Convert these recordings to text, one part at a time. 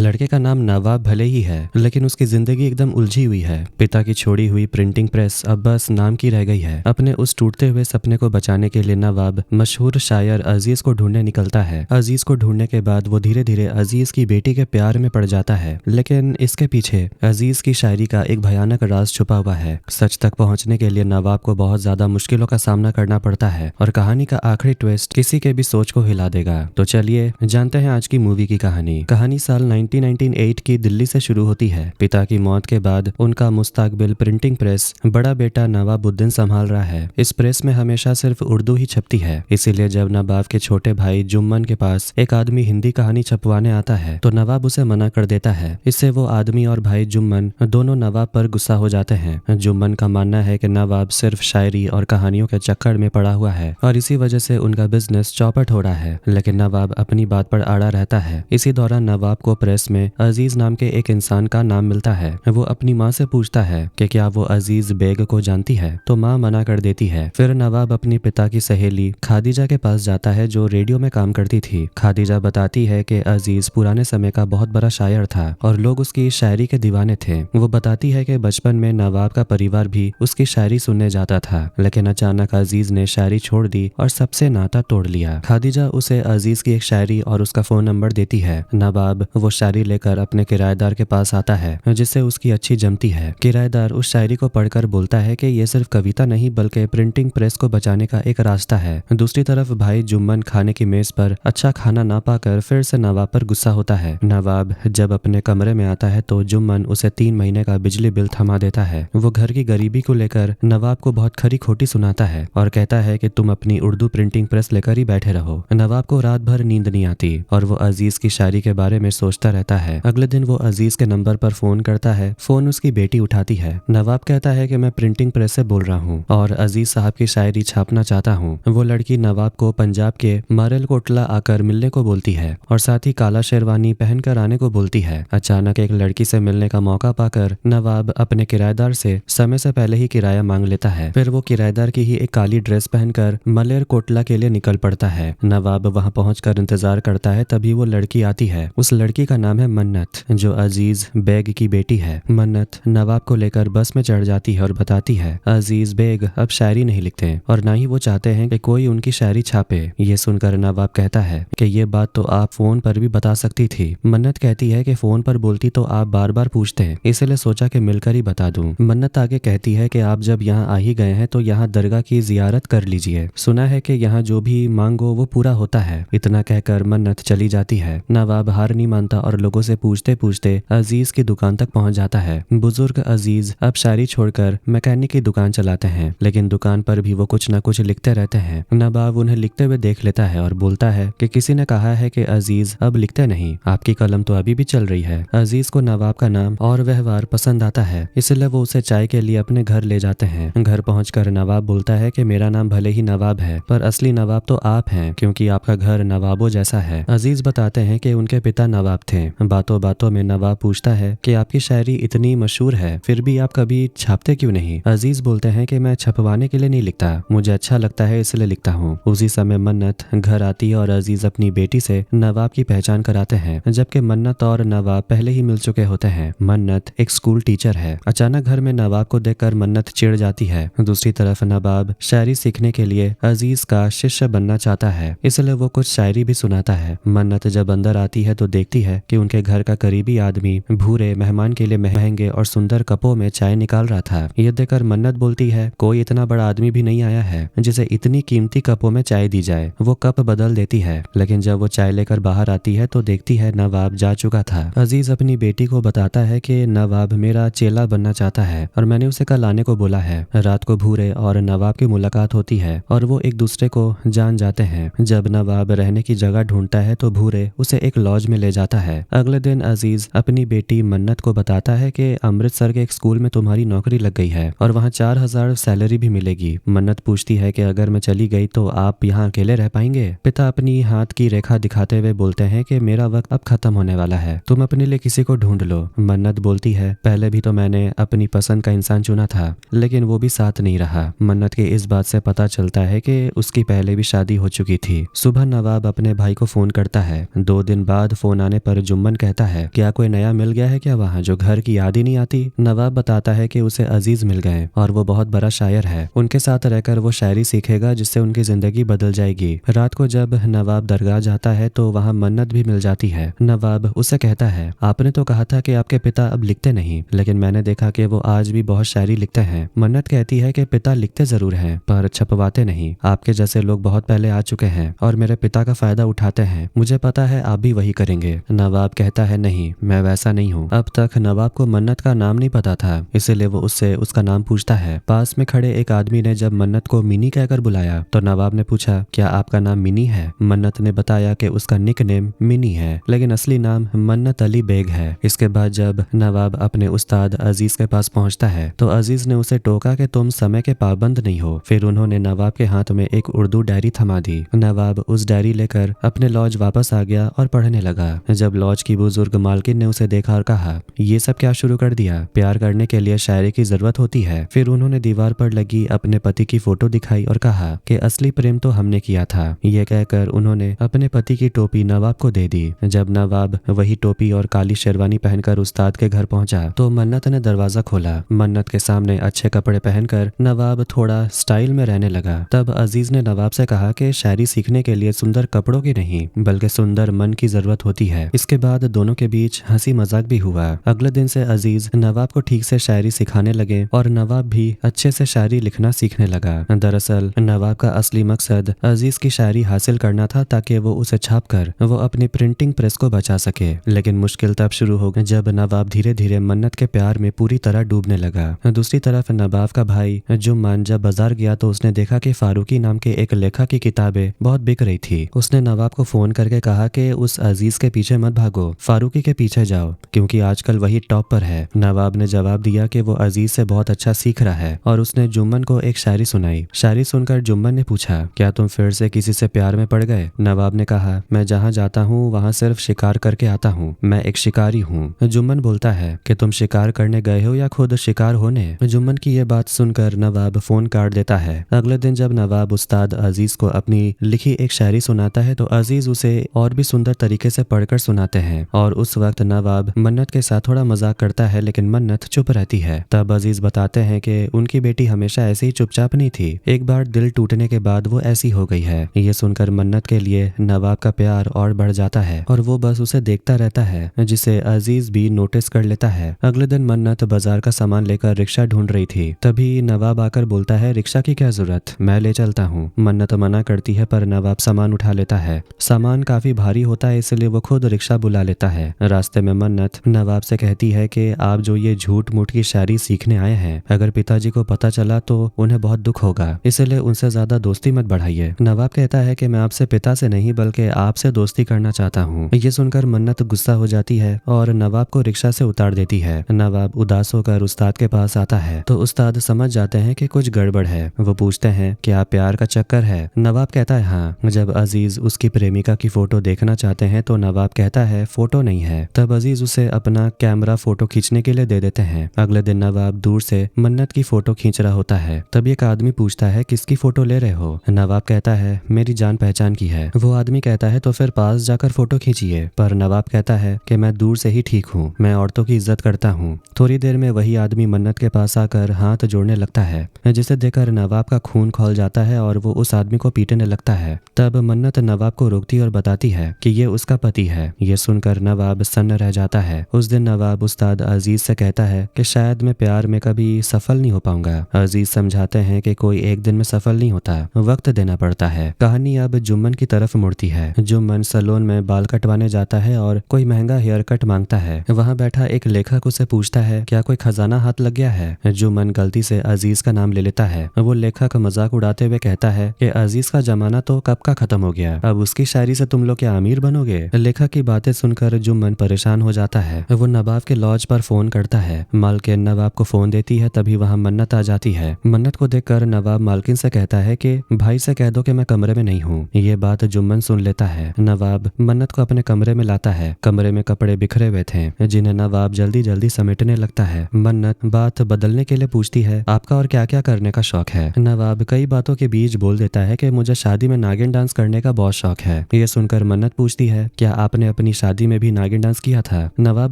लड़के का नाम नवाब भले ही है, लेकिन उसकी जिंदगी एकदम उलझी हुई है। पिता की छोड़ी हुई प्रिंटिंग प्रेस अब बस नाम की रह गई है। अपने उस टूटते हुए सपने को बचाने के लिए नवाब मशहूर शायर अजीज को ढूंढने निकलता है। अजीज को ढूंढने के बाद वो धीरे धीरे अजीज की बेटी के प्यार में पड़ जाता है, लेकिन इसके पीछे अजीज की शायरी का एक भयानक राज छुपा हुआ है। सच तक पहुंचने के लिए नवाब को बहुत ज्यादा मुश्किलों का सामना करना पड़ता है और कहानी का आखिरी ट्विस्ट किसी के भी सोच को हिला देगा। तो चलिए जानते हैं आज की मूवी की कहानी साल 1998 की दिल्ली से शुरू होती है। पिता की मौत के बाद उनका मुस्तकबिल प्रिंटिंग प्रेस बड़ा बेटा नवाबुद्दीन संभाल रहा है। इस प्रेस में हमेशा सिर्फ उर्दू ही छपती है, इसीलिए जब नवाब के छोटे भाई जुम्मन के पास एक आदमी हिंदी कहानी छपवाने आता है तो नवाब उसे मना कर देता है। इससे वो आदमी और भाई जुम्मन दोनों नवाब पर गुस्सा हो जाते हैं। जुम्मन का मानना है कि नवाब सिर्फ शायरी और कहानियों के चक्कर में पड़ा हुआ है और इसी वजह से उनका बिजनेस चौपट हो रहा है, लेकिन नवाब अपनी बात पर अड़ा रहता है। इसी दौरान नवाब को प्रेस में अजीज नाम के एक इंसान का नाम मिलता है। वो अपनी माँ से पूछता है कि क्या वो अजीज बेग को जानती है, तो माँ मना कर देती है। फिर नवाब अपनी पिता की सहेली खादिजा के पास जाता है जो रेडियो में काम करती थी। खादिजा बताती है कि अजीज पुराने समय का बहुत बड़ा शायर था और लोग उसकी शायरी के दीवाने थे। वो बताती है कि बचपन में नवाब का परिवार भी उसकी शायरी सुनने जाता था, लेकिन अचानक अजीज ने शायरी छोड़ दी और सबसे नाता तोड़ लिया। खादिजा उसे अजीज की एक शायरी और उसका फोन नंबर देती है। नवाब वो शायरी लेकर अपने किराएदार के पास आता है जिससे उसकी अच्छी जमती है। किराएदार उस शायरी को पढ़कर बोलता है कि ये सिर्फ कविता नहीं बल्कि प्रिंटिंग प्रेस को बचाने का एक रास्ता है। दूसरी तरफ भाई जुम्मन खाने की मेज पर अच्छा खाना ना पाकर फिर से नवाब पर गुस्सा होता है। नवाब जब अपने कमरे में आता है तो जुम्मन उसे 3 महीने का बिजली बिल थमा देता है। वो घर की गरीबी को लेकर नवाब को बहुत खरी खोटी सुनाता है और कहता है कि तुम अपनी उर्दू प्रिंटिंग प्रेस लेकर ही बैठे रहो। नवाब को रात भर नींद नहीं आती और वो अजीज की शायरी के बारे में सोचता रहता है। अगले दिन वो अजीज के नंबर पर फोन करता है। फोन उसकी बेटी उठाती है। नवाब कहता है कि मैं प्रिंटिंग प्रेस से बोल रहा हूँ और अजीज साहब की शायरी छापना चाहता हूँ। वो लड़की नवाब को पंजाब के मारेलकोटला आकर मिलने को बोलती है और साथ ही काला शेरवानी पहनकर आने को बोलती है। अचानक एक लड़की से मिलने का मौका पाकर नवाब अपने किराएदार से समय से पहले ही किराया मांग लेता है। फिर वो किराएदार की ही एक काली ड्रेस पहनकर मलेरकोटला के लिए निकल पड़ता है। नवाब वहां पहुंचकर इंतजार करता है, तभी वो लड़की आती है। उस लड़की का नाम है मन्नत, जो अजीज बेग की बेटी है। मन्नत नवाब को लेकर बस में चढ़ जाती है और बताती है अजीज बेग अब शायरी नहीं लिखते और ना ही वो चाहते हैं कि कोई उनकी शायरी छापे। ये सुनकर नवाब कहता है कि ये बात तो आप फोन पर भी बता सकती थी। मन्नत कहती है कि फोन पर बोलती तो आप बार बार पूछते हैं, इसलिए सोचा कि मिलकर ही बता दूं। मन्नत आगे कहती है कि आप जब यहाँ आ ही गए हैं तो यहाँ दरगाह की जियारत कर लीजिए, सुना है कि यहाँ जो भी मांगो वो पूरा होता है। इतना कहकर मन्नत चली जाती है। नवाब हार नहीं मानता और लोगों से पूछते पूछते अजीज की दुकान तक पहुंच जाता है। बुजुर्ग अजीज अब शायरी छोड़कर मैकेनिक की दुकान चलाते हैं, लेकिन दुकान पर भी वो कुछ न कुछ लिखते रहते हैं। नवाब उन्हें लिखते हुए देख लेता है और बोलता है कि किसी ने कहा है कि अजीज अब लिखते नहीं, आपकी कलम तो अभी भी चल रही है। अजीज को नवाब का नाम और व्यवहार पसंद आता है, इसलिए वो उसे चाय के लिए अपने घर ले जाते हैं। घर पहुंचकर नवाब बोलता है कि मेरा नाम भले ही नवाब है पर असली नवाब तो आप हैं, क्योंकि आपका घर नवाबों जैसा है। अजीज बताते हैं कि उनके पिता नवाब थे। बातों बातों में नवाब पूछता है कि आपकी शायरी इतनी मशहूर है फिर भी आप कभी छापते क्यों नहीं। अजीज बोलते हैं कि मैं छपवाने के लिए नहीं लिखता, मुझे अच्छा लगता है इसलिए लिखता हूँ। उसी समय मन्नत घर आती है और अजीज अपनी बेटी से नवाब की पहचान कराते हैं, जबकि मन्नत और नवाब पहले ही मिल चुके होते हैं। मन्नत एक स्कूल टीचर है। अचानक घर में नवाब को देखकर मन्नत चिढ़ जाती है। दूसरी तरफ नवाब शायरी सीखने के लिए अजीज का शिष्य बनना चाहता है, इसलिए वो कुछ शायरी भी सुनाता है। मन्नत जब अंदर आती है तो देखती है कि उनके घर का करीबी आदमी भूरे मेहमान के लिए महंगे और सुंदर कपों में चाय निकाल रहा था। ये देखकर मन्नत बोलती है कोई इतना बड़ा आदमी भी नहीं आया है जिसे इतनी कीमती कपों में चाय दी जाए। वो कप बदल देती है, लेकिन जब वो चाय लेकर बाहर आती है तो देखती है नवाब जा चुका था। अजीज अपनी बेटी को बताता है कि नवाब मेरा चेला बनना चाहता है और मैंने उसे कल आने को बोला है। रात को भूरे और नवाब की मुलाकात होती है और वो एक दूसरे को जान जाते हैं। जब नवाब रहने की जगह ढूंढता है तो भूरे उसे एक लॉज में ले जाता है। अगले दिन अजीज अपनी बेटी मन्नत को बताता है कि अमृतसर के एक स्कूल में तुम्हारी नौकरी लग गई है और वहाँ 4000 सैलरी भी मिलेगी। मन्नत पूछती है कि अगर मैं चली गई तो आप यहाँ अकेले रह पाएंगे। पिता अपनी हाथ की रेखा दिखाते हुए बोलते हैं कि मेरा वक्त अब खत्म होने वाला है, तुम अपने लिए किसी को ढूंढ लो। मन्नत बोलती है पहले भी तो मैंने अपनी पसंद का इंसान चुना था, लेकिन वो भी साथ नहीं रहा। मन्नत के इस बात से पता चलता है कि उसकी पहले भी शादी हो चुकी थी। सुबह नवाब अपने भाई को फोन करता है। 2 दिन बाद फोन आने पर जुम्मन कहता है, क्या कोई नया मिल गया है क्या वहाँ जो घर की याद ही नहीं आती। नवाब बताता है कि उसे अजीज मिल गए और वो बहुत बड़ा शायर है, उनके साथ रहकर वो शायरी सीखेगा जिससे उनकी जिंदगी बदल जाएगी। रात को जब नवाब दरगाह जाता है तो वहाँ मन्नत भी मिल जाती है। नवाब उससे कहता है, आपने तो कहा था कि आपके पिता अब लिखते नहीं, लेकिन मैंने देखा कि वो आज भी बहुत शायरी लिखते हैं। मन्नत कहती है कि पिता लिखते जरूर हैं पर छपवाते नहीं, आपके जैसे लोग बहुत पहले आ चुके हैं और मेरे पिता का फायदा उठाते हैं, मुझे पता है आप भी वही करेंगे। नवाब कहता है, नहीं मैं वैसा नहीं हूँ। अब तक नवाब को मन्नत का नाम नहीं पता था, इसीलिए वो उससे उसका नाम पूछता है। पास में खड़े एक आदमी ने जब मन्नत को मिनी कहकर बुलाया तो नवाब ने पूछा, क्या आपका नाम मिनी है। मन्नत ने बताया कि उसका निक नेम मिनी है, लेकिन असली नाम मन्नत अली बेग है। इसके बाद जब नवाब अपने उस्ताद अजीज के पास पहुंचता है तो अजीज ने उसे टोका कि तुम समय के पाबंद नहीं हो। फिर उन्होंने नवाब के हाथ में एक उर्दू डायरी थमा दी। नवाब उस डायरी लेकर अपने लॉज वापस आ गया और पढ़ने लगा। जब लॉज की बुजुर्ग मालकिन ने उसे देखा और कहा, ये सब क्या शुरू कर दिया, प्यार करने के लिए शायरी की जरूरत होती है। फिर उन्होंने दीवार पर लगी अपने पति की फोटो दिखाई और कहा कि असली प्रेम तो हमने किया था। ये कहकर उन्होंने अपने पति की टोपी नवाब को दे दी। जब नवाब वही टोपी और काली शेरवानी पहनकर उस्ताद के घर पहुंचा तो मन्नत ने दरवाजा खोला। मन्नत के सामने अच्छे कपड़े पहनकर नवाब थोड़ा स्टाइल में रहने लगा। तब अजीज ने नवाब से कहा कि शायरी सीखने के लिए सुंदर कपड़ों की नहीं बल्कि सुंदर मन की जरूरत होती है। इसके बाद दोनों के बीच हंसी मजाक भी हुआ। अगले दिन से अजीज नवाब को ठीक से शायरी सिखाने लगे और नवाब भी अच्छे से शायरी लिखना सीखने लगा। दरअसल नवाब का असली मकसद अजीज की शायरी हासिल करना था ताकि वो उसे छापकर वो अपनी प्रिंटिंग प्रेस को बचा सके। लेकिन मुश्किल तब शुरू हो गई जब नवाब धीरे धीरे मन्नत के प्यार में पूरी तरह डूबने लगा। दूसरी तरफ नवाब का भाई जुम्मन जब बाजार गया तो उसने देखा कि फारूकी नाम के एक लेखक की किताबें बहुत बिक रही थी। उसने नवाब को फोन करके कहा कि उस अजीज के पीछे मत भागो, फारूकी के पीछे जाओ क्योंकि आजकल वही टॉप पर है। नवाब ने जवाब दिया कि वो अजीज से बहुत अच्छा सीख रहा है और उसने जुम्मन को एक शायरी सुनाई। शायरी सुनकर जुम्मन ने पूछा, क्या तुम फिर से किसी से प्यार में पड़ गए। नवाब ने कहा, मैं जहाँ जाता हूँ वहाँ सिर्फ शिकार करके आता हूँ, मैं एक शिकारी हूँ। जुम्मन बोलता है कि तुम शिकार करने गए हो या खुद शिकार होने। जुम्मन की ये बात सुनकर नवाब फोन काट देता है। अगले दिन जब नवाब उस्ताद अजीज को अपनी लिखी एक शायरी सुनाता है तो अजीज उसे और भी सुंदर तरीके से पढ़कर सुनाते हैं और उस वक्त नवाब मन्नत के साथ थोड़ा मजाक करता है लेकिन मन्नत चुप रहती है। तब अजीज बताते हैं कि उनकी बेटी हमेशा ऐसे ही चुपचाप नहीं थी, एक बार दिल टूटने के बाद वो ऐसी हो गई है। ये सुनकर मन्नत के लिए नवाब का प्यार और बढ़ जाता है और वो बस उसे देखता रहता है, जिसे अजीज भी नोटिस कर लेता है। अगले दिन मन्नत बाजार का सामान लेकर रिक्शा ढूंढ रही थी, तभी नवाब आकर बोलता है, रिक्शा की क्या जरूरत, मैं ले चलता हूँ। मन्नत मना करती है पर नवाब सामान उठा लेता है। सामान काफी भारी होता है इसलिए वो खुद रिक्शा बुला लेता है। रास्ते में मन्नत नवाब से कहती है कि आप जो ये झूठ मूठ की शायरी सीखने आए हैं, अगर पिताजी को पता चला तो उन्हें बहुत दुख होगा, इसलिए उनसे ज्यादा दोस्ती मत बढ़ाइए। नवाब कहता है कि मैं आपसे पिता से नहीं बल्कि आपसे दोस्ती करना चाहता हूँ। ये सुनकर मन्नत गुस्सा हो जाती है और नवाब को रिक्शा से उतार देती है। नवाब उदास होकर उस्ताद के पास आता है तो उस्ताद समझ जाते हैं कि कुछ गड़बड़ है। वो पूछते हैं, क्या प्यार का चक्कर है। नवाब कहता है हाँ। जब अजीज उसकी प्रेमिका की फोटो देखना चाहते हैं तो नवाब कहता है फोटो नहीं है। तब अजीज उसे अपना कैमरा फोटो खींचने के लिए दे देते हैं। अगले दिन नवाब दूर से मन्नत की फोटो खींच रहा होता है। तब एक आदमी पूछता है, किसकी फोटो ले रहे हो। नवाब कहता है, मेरी जान पहचान की है। वो आदमी कहता है, तो फिर पास जाकर फोटो खींचिए। पर नवाब कहता है कि मैं दूर से ही ठीक हूँ, मैं औरतों की इज्जत करता हूँ। थोड़ी देर में वही आदमी मन्नत के पास आकर हाथ जोड़ने लगता है, जिसे देखकर नवाब का खून खौल जाता है और वो उस आदमी को पीटने लगता है। तब मन्नत नवाब को रोकती और बताती है कि ये उसका पति है। ये सुनकर नवाब सन्न रह जाता है। उस दिन नवाब उस्ताद अजीज से कहता है कि शायद मैं प्यार में कभी सफल नहीं हो पाऊंगा। अजीज समझाते हैं कि कोई एक दिन में सफल नहीं होता, वक्त देना पड़ता है। कहानी अब जुम्मन की तरफ मुड़ती है। जुम्मन सैलून में बाल कटवाने जाता है और कोई महंगा हेयर कट मांगता है। वहाँ बैठा एक लेखक उसे पूछता है, क्या कोई खजाना हाथ लग गया है। जुम्मन गलती से अजीज का नाम ले लेता है। वो लेखक मजाक उड़ाते हुए कहता है कि अजीज का जमाना तो कब का खत्म हो गया, अब उसकी शायरी से तुम लोग क्या अमीर बनोगे। लेखक की बातें सुनकर जुम्मन परेशान हो जाता है। वो नवाब के लॉज पर फोन करता है। मालकिन नवाब को फोन देती है, तभी वहाँ मन्नत आ जाती है। मन्नत को देखकर नवाब मालकिन से कहता है कि भाई से कह दो कि मैं कमरे में नहीं हूँ। ये बात जुम्मन सुन लेता है। नवाब मन्नत को अपने कमरे में लाता है। कमरे में कपड़े बिखरे हुए थे जिन्हें नवाब जल्दी जल्दी समेटने लगता है। मन्नत बात बदलने के लिए पूछती है, आपका और क्या क्या करने का शौक है। नवाब कई बातों के बीच बोल देता है कि मुझे शादी में नागिन डांस करने का बहुत शौक है। ये सुनकर मन्नत पूछती है, क्या आपने अपनी शादी में भी नागिन डांस किया था। नवाब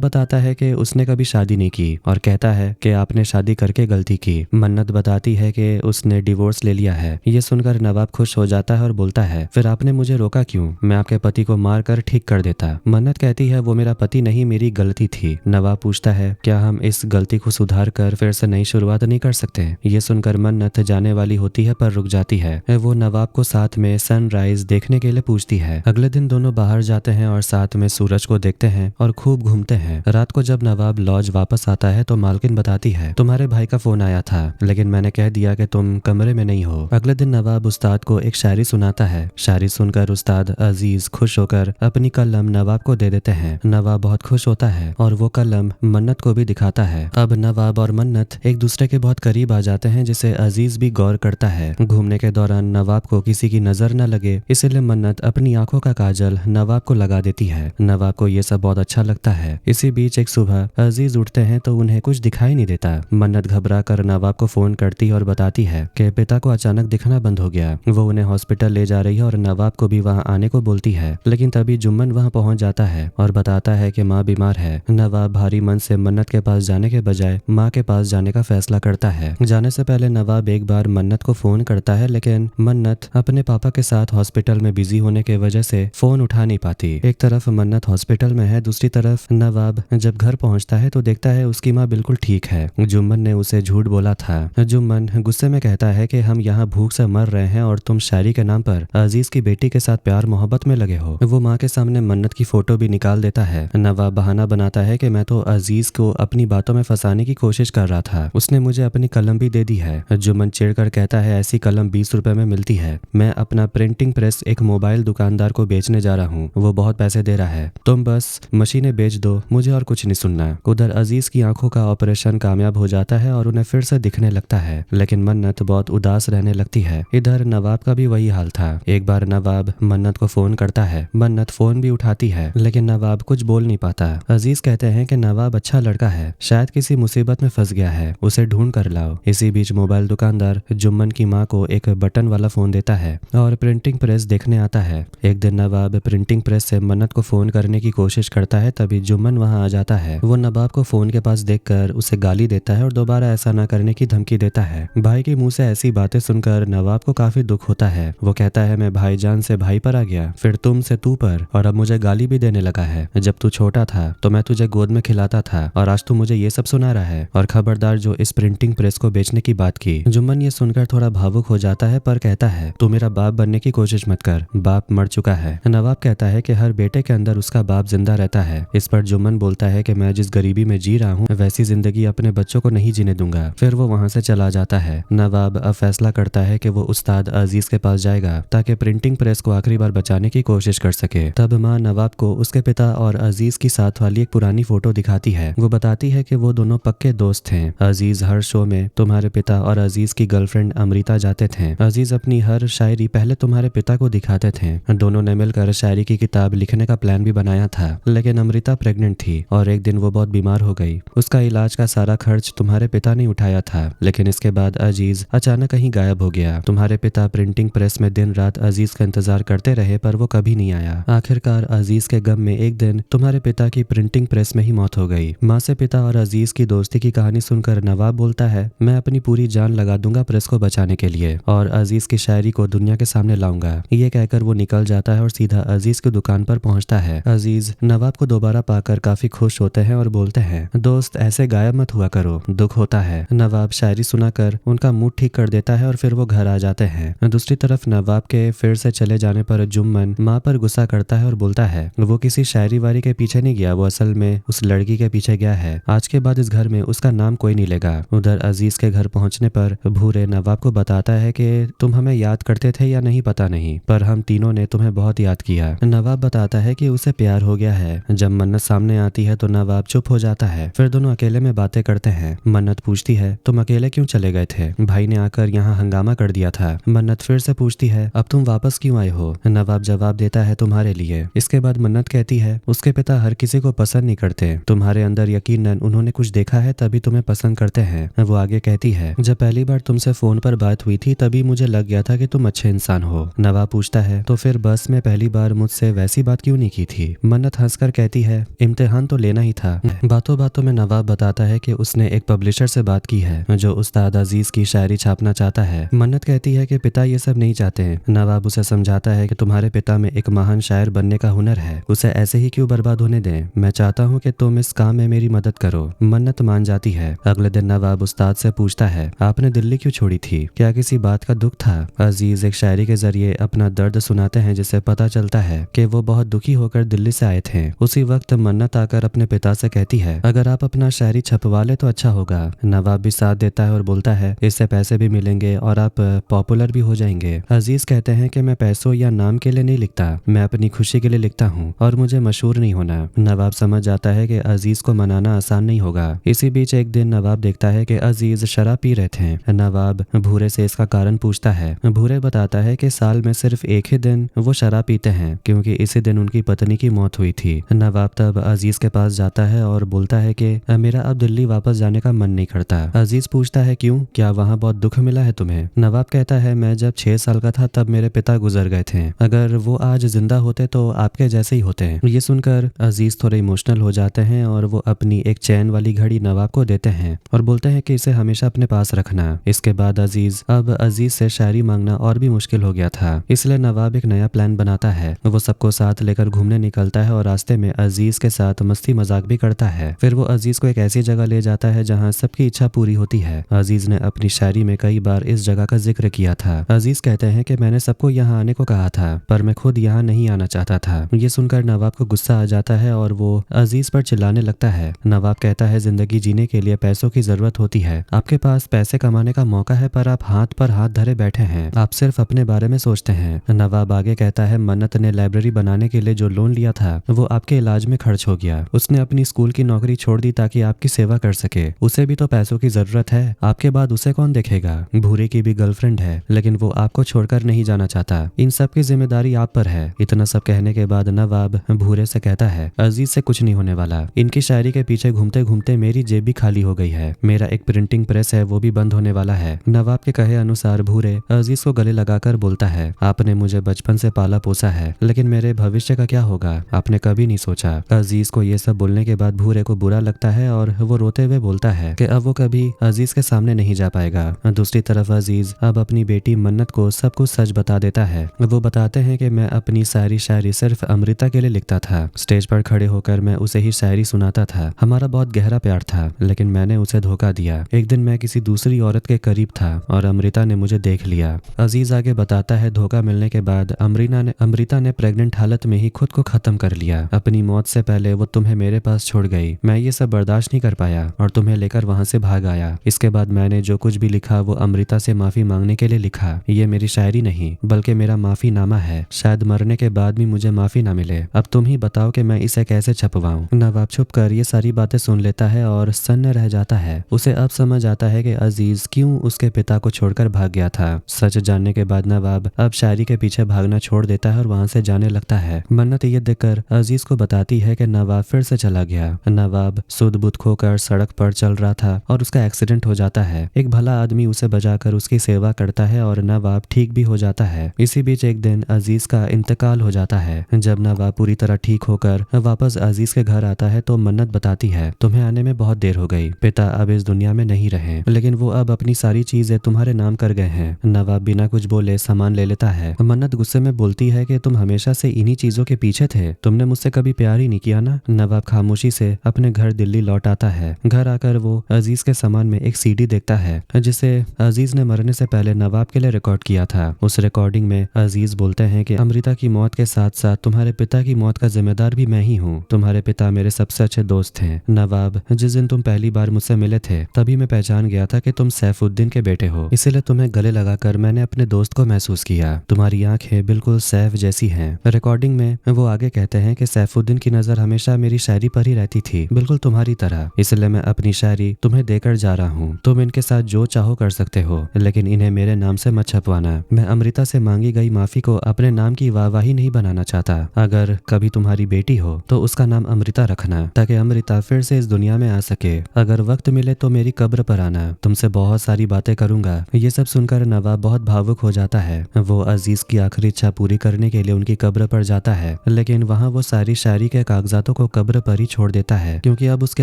बताता है कि उसने कभी शादी नहीं की और कहता है कि आपने शादी करके गलती की। मन्नत बताती है कि उसने डिवोर्स ले लिया है। ये सुनकर नवाब खुश हो जाता है और बोलता है, फिर आपने मुझे रोका क्यों? मैं आपके पति को मार कर ठीक कर देता। मन्नत कहती है, वो मेरा पति नहीं, मेरी गलती थी। नवाब पूछता है, क्या हम इस गलती को सुधार कर फिर से नई शुरुआत नहीं कर सकते? ये सुनकर मन्नत जाने वाली होती है पर रुक जाती है। वो नवाब को साथ में सनराइज देखने के लिए पूछती है। अगले दिन दोनों बाहर जाते हैं और साथ में सूरज को देखते हैं और खूब घूमते हैं। रात को जब नवाब लॉज वापस आता है तो मालकिन बताती है, तुम्हारे भाई का फोन आया था लेकिन मैंने कह दिया कि तुम कमरे में नहीं हो। अगले दिन नवाब उस्ताद को एक शायरी सुनाता है। शायरी सुनकर उस्ताद अजीज खुश होकर अपनी कलम नवाब को दे देते हैं। नवाब बहुत खुश होता है और वो कलम मन्नत को भी दिखाता है। अब नवाब और मन्नत एक दूसरे के बहुत करीब आ जाते हैं, जिसे अजीज भी गौर करता है। घूमने के दौरान नवाब को किसी की नजर न लगे इसलिए मन्नत अपनी आंखों का काजल नवाब को लगा देती है। नवाब को ये सब बहुत अच्छा लगता है। इसी बीच एक सुबह अजीज उठते हैं तो उन्हें कुछ दिखाई नहीं देता। मन्नत घबरा कर नवाब को फोन करती और बताती है कि पिता को अचानक दिखना बंद हो गया। वो उन्हें हॉस्पिटल ले जा रही है और नवाब को भी वहाँ आने को बोलती है, लेकिन तभी जुम्मन वहाँ पहुँच जाता है और बताता है कि माँ बीमार है। नवाब भारी मन से मन्नत के पास जाने के बजाय माँ के पास जाने का फैसला करता है। जाने से पहले नवाब एक बार मन्नत को फोन करता है, लेकिन मन्नत अपने पापा के साथ हॉस्पिटल में बिजी होने की वजह से फोन उठा नहीं पाती। एक तरफ मन्नत हॉस्पिटल में है, दूसरी तरफ नवाब जब घर पहुंचता है तो देखता है उसकी माँ बिल्कुल ठीक है। जुम्मन ने उसे झूठ बोला था। जुम्मन गुस्से में कहता है कि हम यहाँ भूख से मर रहे हैं और तुम शायरी के नाम पर अजीज की बेटी के साथ प्यार मोहब्बत में लगे हो। वो माँ के सामने मन्नत की फोटो भी निकाल देता है। नवाब बहाना बनाता है कि मैं तो अजीज को अपनी बातों में फंसाने की कोशिश कर रहा था, उसने मुझे अपनी कलम भी दे दी है। जुम्मन चिढ़कर कहता है, ऐसी कलम 20 रुपए में मिलती है। मैं अपना प्रिंटिंग प्रेस एक मोबाइल दुकानदार को बेचने जा रहा हूँ, वो बहुत पैसे दे रहा है, तुम बस मशीनें बेच दो, मुझे और कुछ नहीं सुनना। उधर अजीज की आंखों का ऑपरेशन कामयाब हो जाता है और उन्हें फिर से दिखने लगता है, लेकिन मन्नत बहुत उदास रहने लगती है। इधर नवाब का भी वही हाल था। एक बार नवाब मन्नत को फोन करता है। मन्नत फोन भी उठाती है, लेकिन नवाब कुछ बोल नहीं पाता। अजीज कहते हैं कि नवाब अच्छा लड़का है, शायद किसी मुसीबत में फंस गया है, उसे ढूंढ कर लाओ। इसी बीच मोबाइल दुकानदार जुम्मन की माँ को एक बटन वाला फोन देता है और प्रिंटिंग प्रेस देखने आता है। एक दिन नवाब प्रिंटिंग प्रेस से मन्नत को फोन करने की कोशिश करता है, तभी जुम्मन वहां आ जाता है। वो नवाब को फोन के पास देखकर उसे गाली देता है और दोबारा ऐसा न करने की धमकी देता है। भाई के मुंह से ऐसी बातें सुनकर नवाब को काफी दुख होता है। वो कहता है, मैं भाईजान से भाई पर आ गया, फिर तुम से तू पर, और अब मुझे गाली भी देने लगा है। जब तू छोटा था तो मैं तुझे गोद में खिलाता था और आज तू मुझे ये सब सुना रहा है, और खबरदार जो इस प्रिंटिंग प्रेस को बेचने की बात की। जुम्मन ये सुनकर थोड़ा भावुक हो जाता है पर कहता है, तू मेरा बाप बनने की कोशिश मत कर, बाप मर चुका है। नवाब कहता है कि हर बेटे के अंदर उसका बाप जिंदा रहता है। इस पर जुम्मन बोलता है कि मैं जिस गरीबी में जी रहा हूँ वैसी जिंदगी अपने बच्चों को नहीं जीने दूंगा। फिर वो वहाँ से चला जाता है। नवाब अब फैसला करता है कि वो उस्ताद अजीज के पास जाएगा ताकि प्रिंटिंग प्रेस को आखिरी बार बचाने की कोशिश कर सके। तब माँ नवाब को उसके पिता और अजीज की साथ वाली एक पुरानी फोटो दिखाती है। वो बताती है कि वो दोनों पक्के दोस्त थे। अजीज हर शो में तुम्हारे पिता और अजीज की गर्लफ्रेंड अमृता जाते थे। अजीज अपनी हर शायरी पहले तुम्हारे पिता को दिखाते थे। दोनों ने मिलकर शायरी की किताब लिखने का प्लान भी बनाया था, लेकिन अमृता प्रेग्नेंट थी और एक दिन वो बहुत बीमार हो गई। उसका इलाज का सारा खर्च तुम्हारे पिता ने उठाया था, लेकिन इसके बाद अजीज अचानक कहीं गायब हो गया। तुम्हारे पिता प्रिंटिंग प्रेस में दिन रात अजीज का इंतजार करते रहे पर वो कभी नहीं आया। आखिरकार अजीज के गम में एक दिन तुम्हारे पिता की प्रिंटिंग प्रेस में ही मौत हो गई। माँ से पिता और अजीज की दोस्ती की कहानी सुनकर नवाब बोलता है, मैं अपनी पूरी जान लगा दूंगा प्रेस को बचाने के लिए और अजीज की शायरी को दुनिया के सामने लाऊंगा। ये कहकर वो निकल जाता है और सीधा अजीज की दुकान पर पहुंचता है। अजीज नवाब को दोबारा पाकर काफी खुश होते हैं और बोलते हैं, दोस्त ऐसे गायब मत हुआ करो, दुख होता है। नवाब शायरी सुनाकर उनका मूड ठीक कर देता है और फिर वो घर आ जाते हैं। दूसरी तरफ नवाब के फिर से चले जाने पर जुम्मन माँ पर गुस्सा करता है और बोलता है, वो किसी शायरी वारी के पीछे नहीं गया, वो असल में उस लड़की के पीछे गया है। आज के बाद इस घर में उसका नाम कोई नहीं लेगा। उधर अजीज के घर पहुंचने पर भूरे नवाब को बताता है कि तुम हमें याद करते थे या नहीं पता नहीं, पर हम तीनों ने तुम्हें बहुत याद किया। नवाब बताता है कि उसे प्यार हो गया है। जब मन्नत सामने आती है तो नवाब चुप हो जाता है। फिर दोनों अकेले में बातें करते हैं। मन्नत पूछती है, तुम अकेले क्यों चले गए थे? भाई ने आकर यहाँ हंगामा कर दिया था। मन्नत फिर से पूछती है, अब तुम वापस क्यों आए हो? नवाब जवाब देता है, तुम्हारे लिए। इसके बाद मन्नत कहती है, उसके पिता हर किसी को पसंद नहीं करते, तुम्हारे अंदर यकीनन उन्होंने कुछ देखा है तभी तुम्हें पसंद करते हैं। वो आगे कहती है, जब पहली बार तुमसे फोन पर बात हुई थी तभी मुझे लग गया था कि तुम अच्छे इंसान हो। नवाब पूछता है, तो फिर बस में पहली बार मुझसे वैसी बात क्यों नहीं की थी? थी। मन्नत हंसकर कहती है, इम्तिहान तो लेना ही था। बातों बातों में नवाब बताता है कि उसने एक पब्लिशर से बात की है जो उस्ताद अजीज की शायरी छापना चाहता है। मन्नत कहती है कि पिता ये सब नहीं चाहते हैं। नवाब उसे समझाता है कि तुम्हारे पिता में एक महान शायर बनने का हुनर है, उसे ऐसे ही क्यों बर्बाद होने दें। मैं चाहता हूँ कि तुम इस काम में मेरी मदद करो। मन्नत मान जाती है। अगले दिन नवाब उस्ताद से पूछता है, आपने दिल्ली क्यों छोड़ी थी? क्या किसी बात का दुख था? अजीज एक शायरी के जरिए अपना दर्द सुनाते हैं, जिससे पता चलता है कि वो बहुत दुखी होकर दिल्ली से आए थे। उसी वक्त मन्नत आकर अपने पिता से कहती है, अगर आप अपना शायरी छपवा ले तो अच्छा होगा। नवाब भी साथ देता है और बोलता है, इससे पैसे भी मिलेंगे और आप पॉपुलर भी हो जाएंगे। अजीज कहते हैं कि मैं पैसों या नाम के लिए नहीं लिखता, मैं अपनी खुशी के लिए लिखता हूँ और मुझे मशहूर नहीं होना। नवाब समझ जाता है कि अजीज को मनाना आसान नहीं होगा। इसी बीच एक दिन नवाब देखता है कि अजीज शराब पी रहे थे। नवाब भूरे से इसका कारण पूछता है। भूरे बताता है कि साल में सिर्फ एक ही दिन वो शराब पीते हैं, क्योंकि इसी दिन उनकी पत्नी की मौत हुई थी। नवाब तब अजीज के पास जाता है और बोलता है कि मेरा अब दिल्ली वापस जाने का मन नहीं करता। अजीज पूछता है, क्यों? क्या वहाँ बहुत दुख मिला है तुम्हें? नवाब कहता है, मैं जब 6 साल का था तब मेरे पिता गुजर गए थे। अगर वो आज जिंदा होते तो आपके जैसे ही होते हैं। ये सुनकर अजीज थोड़े इमोशनल हो जाते हैं और वो अपनी एक चैन वाली घड़ी नवाब को देते हैं और बोलते हैं कि इसे हमेशा अपने पास रखना। इसके बाद अजीज से शायरी मांगना और भी मुश्किल हो गया था, इसलिए नवाब एक नया प्लान बनाता है। वो सबको साथ लेकर घूमने निकलता है और रास्ते में अजीज के साथ मस्ती मजाक भी करता है। फिर वो अजीज को एक ऐसी जगह ले जाता है जहाँ सबकी इच्छा पूरी होती है। अजीज ने अपनी शायरी में कई बार इस जगह का जिक्र किया था। अजीज कहते हैं कि मैंने सबको यहाँ आने को कहा था, पर मैं खुद यहाँ नहीं आना चाहता था। ये सुनकर नवाब को गुस्सा आ जाता है और वो अजीज पर चिल्लाने लगता है। नवाब कहता है, जिंदगी जीने के लिए पैसों की जरूरत होती है। आपके पास पैसे कमाने का मौका है, पर आप हाथ पर हाथ धरे बैठे हैं। आप सिर्फ अपने बारे में सोचते हैं। नवाब आगे कहता है, मन्नत ने लाइब्रेरी बनाने के लिए जो लोन लिया था वो आपके इलाज में खर्च हो गया। उसने अपनी स्कूल की नौकरी छोड़ दी ताकि आपकी सेवा कर सके। उसे भी तो पैसों की जरूरत है। आपके बाद उसे कौन देखेगा? भूरे की भी गर्लफ्रेंड है, लेकिन वो आपको छोड़कर नहीं जाना चाहता। इन सब की जिम्मेदारी आप पर है। इतना सब कहने के बाद नवाब भूरे से कहता है, अजीज से कुछ नहीं होने वाला। इनकी शायरी के पीछे घूमते घूमते मेरी जेब भी खाली हो गई है। मेरा एक प्रिंटिंग प्रेस है, वो भी बंद होने वाला है। नवाब के कहे अनुसार भूरे अजीज को गले लगाकर बोलता है, आपने मुझे बचपन से पाला पोसा है, लेकिन मेरे भविष्य का क्या होगा आपने कभी नहीं सोचा। अजीज को ये सब बोलने के बाद भूरे को बुरा लगता है और वो रोते हुए बोलता है कि अब वो कभी अजीज के सामने नहीं जा पाएगा। दूसरी तरफ अजीज अब अपनी बेटी मन्नत को सब कुछ सच बता देता है। वो बताते हैं कि मैं अपनी सारी शायरी सिर्फ अमृता के लिए लिखता था। स्टेज पर खड़े होकर मैं उसे ही शायरी सुनाता था। हमारा बहुत गहरा प्यार था, लेकिन मैंने उसे धोखा दिया। एक दिन मैं किसी दूसरी औरत के करीब था और अमृता ने मुझे देख लिया। अजीज आगे बताता है, धोखा मिलने के बाद अमृता ने प्रेग्नेंट हालत में ही खुद को खत्म कर लिया। अपनी मौत से पहले वो तुम्हें मेरे पास छोड़ गई। मैं ये सब बर्दाश्त नहीं कर पाया और तुम्हें लेकर वहां से भाग आया। इसके बाद मैंने जो कुछ भी लिखा वो अमृता से माफी मांगने के लिए लिखा। ये मेरी शायरी नहीं बल्कि मेरा माफी नामा है। शायद मरने के बाद भी मुझे माफी ना मिले। अब तुम ही बताओ कि मैं इसे कैसे छपवाऊं। नवाब छुप कर ये सारी बातें सुन लेता है और सन्न रह जाता है। उसे अब समझ आता है कि अजीज क्यों उसके पिता को छोड़कर भाग गया था। सच जानने के बाद नवाब अब शायरी के पीछे भागना छोड़ देता है और वहां से जाने लगता है। मन्नत ये देखकर अजीज को बताती है कि नवाब फिर से चला गया। नवाब सुध बुध खोकर सड़क पर चल रहा था और उसका एक्सीडेंट हो जाता है। एक भला आदमी उसे बचाकर उसकी सेवा करता है और नवाब ठीक भी हो जाता है। इसी बीच एक दिन अजीज का इंतकाल हो जाता है। जब नवाब पूरी तरह ठीक होकर वापस अजीज के घर आता है तो मन्नत बताती है, तुम्हें आने में बहुत देर हो गई। पिता अब इस दुनिया में नहीं रहे, लेकिन वो अब अपनी सारी चीजें तुम्हारे नाम कर गए हैं। नवाब बिना कुछ बोले सामान ले लेता है। मन्नत गुस्से में बोलती है कि तुम हमेशा से इन्हीं चीजों के पीछे थे, तुमने मुझसे कभी प्यार ही नहीं किया ना। नवाब खामोशी से अपने घर दिल्ली लौट आता है। घर आकर वो अजीज के सामान में एक सीडी देखता है जिसे अजीज ने मरने से पहले नवाब के लिए रिकॉर्ड किया था। उस रिकॉर्डिंग में अजीज बोलते हैं कि अमृता की मौत के साथ साथ तुम्हारे पिता की मौत का जिम्मेदार भी मैं ही हूँ। तुम्हारे पिता मेरे सबसे अच्छे दोस्त हैं। नवाब, जिस दिन तुम पहली बार मुझसे मिले थे तभी मैं पहचान गया था कि तुम सैफुद्दीन के बेटे हो, इसीलिए तुम्हें गले लगाकर मैंने अपने दोस्त को महसूस किया। तुम्हारी आंखें बिल्कुल सैफ जैसी हैं। रिकॉर्डिंग में वो आगे कहते हैं कि सैफुद्दीन की नजर हमेशा मेरी शायरी पर ही रहती थी, बिल्कुल तुम्हारी तरह। इसलिए मैं अपनी शायरी तुम्हें देकर जा रहा हूँ। तुम इनके साथ जो चाहो कर सकते हो, लेकिन इन्हें मेरे नाम से मत छपवाना। मैं अमृता से मांगी गई माफी को अपने नाम की वाहवाही नहीं बनाना चाहता। अगर कभी तुम्हारी बेटी हो तो उसका नाम अमृता रखना, ताकि अमृता फिर से इस दुनिया में आ सके। अगर वक्त मिले तो मेरी कब्र पर आना, तुमसे बहुत सारी बातें करूंगा। ये सब सुनकर नवाब बहुत भावुक हो जाता है। वो अजीज की आखिरी इच्छा पूरी करने के लिए उनकी कब्र पर जाता है, लेकिन लेकिन वहाँ वो सारी शायरी के कागजातों को कब्र पर ही छोड़ देता है, क्योंकि अब उसके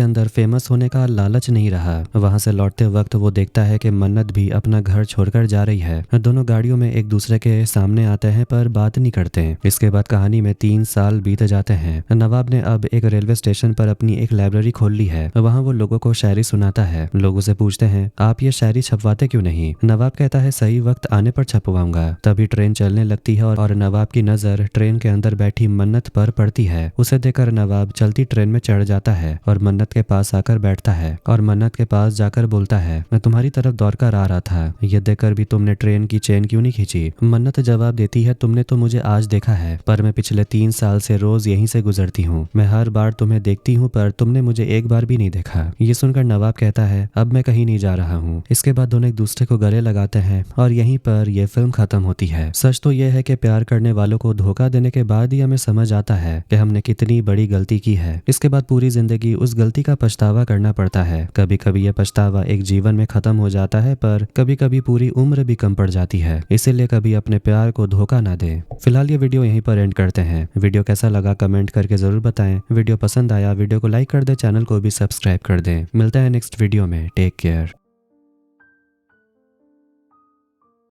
अंदर फेमस होने का लालच नहीं रहा। वहाँ से लौटते वक्त वो देखता है कि मन्नत भी अपना घर छोड़कर जा रही है। दोनों गाड़ियों में एक दूसरे के सामने आते हैं पर बात नहीं करते। इसके बाद कहानी में 3 साल बीत जाते हैं। नवाब ने अब एक रेलवे स्टेशन पर अपनी एक लाइब्रेरी खोल ली है। वहाँ वो लोगों को शायरी सुनाता है। लोगों से पूछते हैं, आप ये शायरी छपवाते क्यों नहीं? नवाब कहता है, सही वक्त आने पर छपवाऊंगा। तभी ट्रेन चलने लगती है और नवाब की नजर ट्रेन के अंदर बैठी मन्नत पर पड़ती है। उसे देखकर नवाब चलती ट्रेन में चढ़ जाता है और मन्नत के पास आकर बैठता है और मन्नत के पास जाकर बोलता है, मैं तुम्हारी तरफ दौड़कर आ रहा था, ये देखकर भी तुमने ट्रेन की चेन क्यों नहीं खींची? मन्नत जवाब देती है, तुमने तो मुझे आज देखा है, पर मैं पिछले 3 साल से रोज यहीं से गुजरती हूँ। मैं हर बार तुम्हें देखती हूँ पर तुमने मुझे एक बार भी नहीं देखा। ये सुनकर नवाब कहता है, अब मैं कहीं नहीं जा रहा हूँ। इसके बाद दोनों एक दूसरे को गले लगाते हैं और यहीं पर यह फिल्म खत्म होती है। सच तो यह है कि प्यार करने वालों को धोखा देने के बाद ही हमें समझ आता है कि हमने कितनी बड़ी गलती की है। इसके बाद पूरी जिंदगी उस गलती का पछतावा करना पड़ता है। कभी कभी यह पछतावा एक जीवन में खत्म हो जाता है, पर कभी कभी पूरी उम्र भी कम पड़ जाती है। इसीलिए कभी अपने प्यार को धोखा ना दे। फिलहाल ये वीडियो यहीं पर एंड करते हैं। वीडियो कैसा लगा कमेंट करके जरूर बताएं। वीडियो पसंद आया वीडियो को लाइक कर दे, चैनल को भी सब्सक्राइब कर दें। मिलता है नेक्स्ट वीडियो में। Take care.